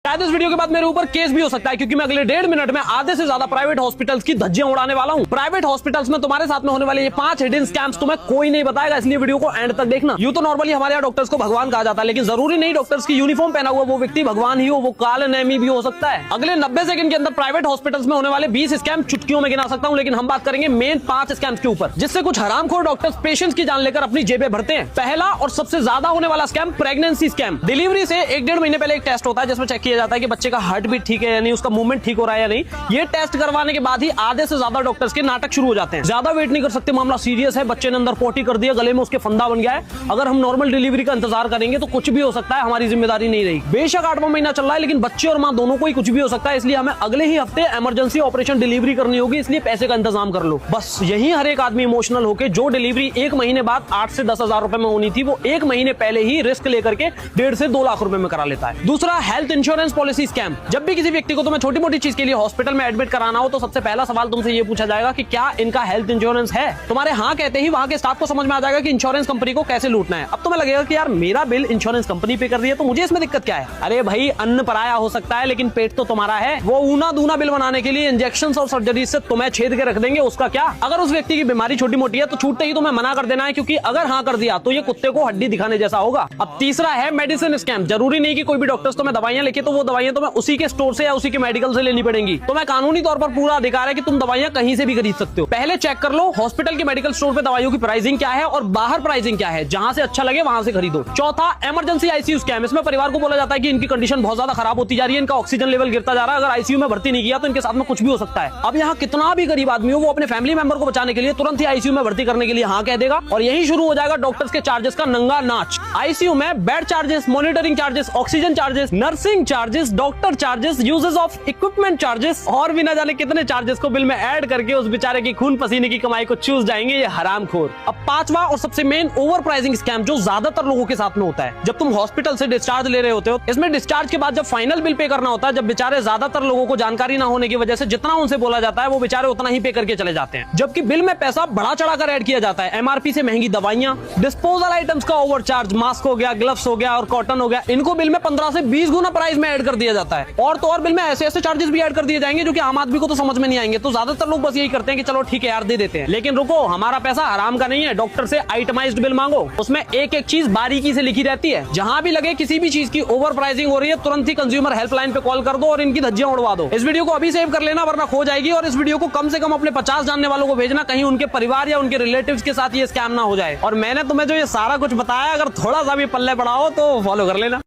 शायद इस वीडियो के बाद मेरे ऊपर केस भी हो सकता है, क्योंकि मैं अगले 1.5 मिनट में आधे से ज्यादा प्राइवेट हॉस्पिटल्स की धज्जियां उड़ाने वाला हूं। प्राइवेट हॉस्पिटल्स में तुम्हारे साथ में होने वाले ये 5 हिडन स्कैम्स तुम्हें कोई नहीं बताएगा, इसलिए वीडियो को एंड तक देखना। यूं तो नॉर्मली हमारे यहाँ डॉक्टर्स को भगवान कहा जाता है, लेकिन जरूरी नहीं डॉक्टर्स की यूनिफॉर्म पहना हुआ वो व्यक्ति भगवान ही हो, वो काल नेमी भी हो सकता है। अगले 90 सेकंड के अंदर प्राइवेट हॉस्पिटल्स में होने वाले 20 स्कैम चुटकियों में गिना सकता हूं, लेकिन हम बात करेंगे मेन 5 स्कैम्स के ऊपर, जिससे कुछ हरामखोर डॉक्टर्स पेशेंट्स की जान लेकर अपनी जेबें भरते हैं। पहला और सबसे ज्यादा होने वाला स्कैम प्रेगनेंसी स्कैम। डिलीवरी से 1-1.5 महीने पहले एक टेस्ट होता है जिसमें चेक किया जाता है कि बच्चे का हार्ट बीट ठीक है या नहीं, उसका मूवमेंट ठीक हो रहा है या नहीं। ये टेस्ट करवाने के बाद ही आधे से ज्यादा डॉक्टर्स के नाटक शुरू हो जाते हैं। ज्यादा वेट नहीं कर सकते, मामला सीरियस है, बच्चे ने अंदर पोटी कर दिया, गले में उसके फंदा बन गया है। अगर हम नॉर्मल डिलीवरी का इंतजार करेंगे तो कुछ भी हो सकता है, हमारी जिम्मेदारी नहीं रहेगी। बेशक 8वां महीना चल रहा है, लेकिन बच्चे और मां दोनों को ही कुछ भी हो सकता है, इसलिए हमें अगले ही हफ्ते इमरजेंसी ऑपरेशन डिलीवरी करनी होगी, इसलिए पैसे का इंतजाम कर लो। बस यही हर एक आदमी इमोशनल होकर जो डिलीवरी 1 महीने बाद 8 से 10 हजार रुपए में होनी थी, वो 1 महीने पहले ही रिस्क लेकर के 1.5 से 2 लाख रुपए में करा लेता है। दूसरा, हेल्थ इंश्योरेंस पॉलिसी स्कैम। जब भी किसी व्यक्ति को तुम्हें छोटी मोटी चीज के लिए हॉस्पिटल में एडमिट कराना हो तो सबसे पहला सवाल तुमसे ये पूछा जाएगा कि क्या इनका हेल्थ इंश्योरेंस है। तुम्हारे हाँ कहते ही वहां के स्टाफ को समझ में आ जाएगा कि इंश्योरेंस कंपनी को कैसे लूटना है। अब तुम्हें लगेगा कि यार मेरा बिल इंश्योरेंस कंपनी पे कर रही है तो मुझे इसमें दिक्कत क्या है। अरे भाई, अन्न पराया हो सकता है लेकिन पेट तो तुम्हारा है। वो ऊना दूना बिल बनाने के लिए इंजेक्शन और सर्जरी से तुम्हें छेद के रख देंगे, उसका क्या। अगर उस व्यक्ति की बीमारी छोटी मोटी है तो छूटते ही तुम्हें मना कर देना है, क्योंकि अगर हाँ कर दिया तो ये कुत्ते को हड्डी दिखाने जैसा होगा। अब तीसरा है मेडिसिन स्कैम। जरूरी नहीं कि कोई भी डॉक्टर्स तुम्हें दवाइयां लिखे तो वो दवाइयां तुम्हें उसी के स्टोर से या उसी के मेडिकल से लेनी पड़ेंगी। तुम्हें कानूनी तौर पर पूरा अधिकार है कि तुम दवाइयां कहीं से भी खरीद सकते हो। पहले चेक कर लो हॉस्पिटल के मेडिकल स्टोर पे दवाइयों की प्राइसिंग क्या है और बाहर प्राइसिंग क्या है, जहां से अच्छा लगे वहां से खरीदो। चौथा, इमरजेंसी आईसीयू स्कैम। इसमें परिवार को बोला जाता है कि इनकी कंडीशन बहुत ज्यादा खराब होती जा रही है, इनका ऑक्सीजन लेवल गिरता जा रहा है, अगर आईसीयू में भर्ती नहीं किया तो इनके साथ में कुछ भी हो सकता है। अब यहाँ कितना भी गरीब आदमी हो, वो अपने फैमिली मेंबर को बचाने के लिए तुरंत ही आईसीयू में भर्ती करने के लिए हाँ कह देगा, और यही शुरू हो जाएगा डॉक्टर्स के चार्जेस का नंगा नाच। आईसीयू में bed charges, monitoring charges, oxygen charges, nursing charges, doctor charges, uses of equipment charges, और भी न जाने कितने चार्जेस को बिल में ऐड करके उस बेचारे की खून पसीने की कमाई को चूस जाएंगे ये हरामखोर। अब 5वां और सबसे मेन ओवर प्राइसिंग स्कैम, जो ज्यादातर लोगों के साथ में होता है। जब तुम हॉस्पिटल से डिस्चार्ज ले रहे होते हो, इसमें डिस्चार्ज के बाद जब फाइनल बिल पे करना होता है, जब बेचारे ज्यादातर लोगों को जानकारी ना होने की वजह से जितना उनसे बोला जाता है वो बेचारे उतना ही पे करके चले जाते हैं, जबकि बिल में पैसा बढ़ा चढ़ाकर ऐड किया जाता है। एमआरपी से महंगी दवाइयां, डिस्पोजल आइटम्स का ओवरचार्ज, मास्क हो गया, ग्लव्स हो गया और कॉटन हो गया, इनको बिल में 15 से 20 गुना प्राइस में ऐड कर दिया जाता है। और तो और बिल में ऐसे ऐसे चार्जेस भी ऐड कर दिए जाएंगे जो कि आम आदमी को तो समझ में नहीं आएंगे। तो ज्यादातर लोग बस यही करते हैं कि चलो ठीक है यार दे देते हैं, लेकिन रुको, हमारा पैसा हराम का नहीं है। डॉक्टर से आइटमाइज्ड बिल मांगो, उसमें एक एक चीज बारीकी से लिखी रहती है। जहां भी लगे किसी भी चीज की ओवर प्राइसिंग हो रही है, तुरंत ही कंज्यूमर हेल्पलाइन पे कॉल कर दो और इनकी धज्जियां उड़वा दो। इस वीडियो को अभी सेव कर लेना वरना खो जाएगी, और इस वीडियो को कम से कम अपने 50 जानने वालों को भेजना, कहीं उनके परिवार या उनके रिलेटिव्स के साथ ये स्कैम ना हो जाए। और मैंने तुम्हें जो ये सारा कुछ बताया, अगर थोड़ा सा भी पल्ले पड़ा हो तो फॉलो कर लेना।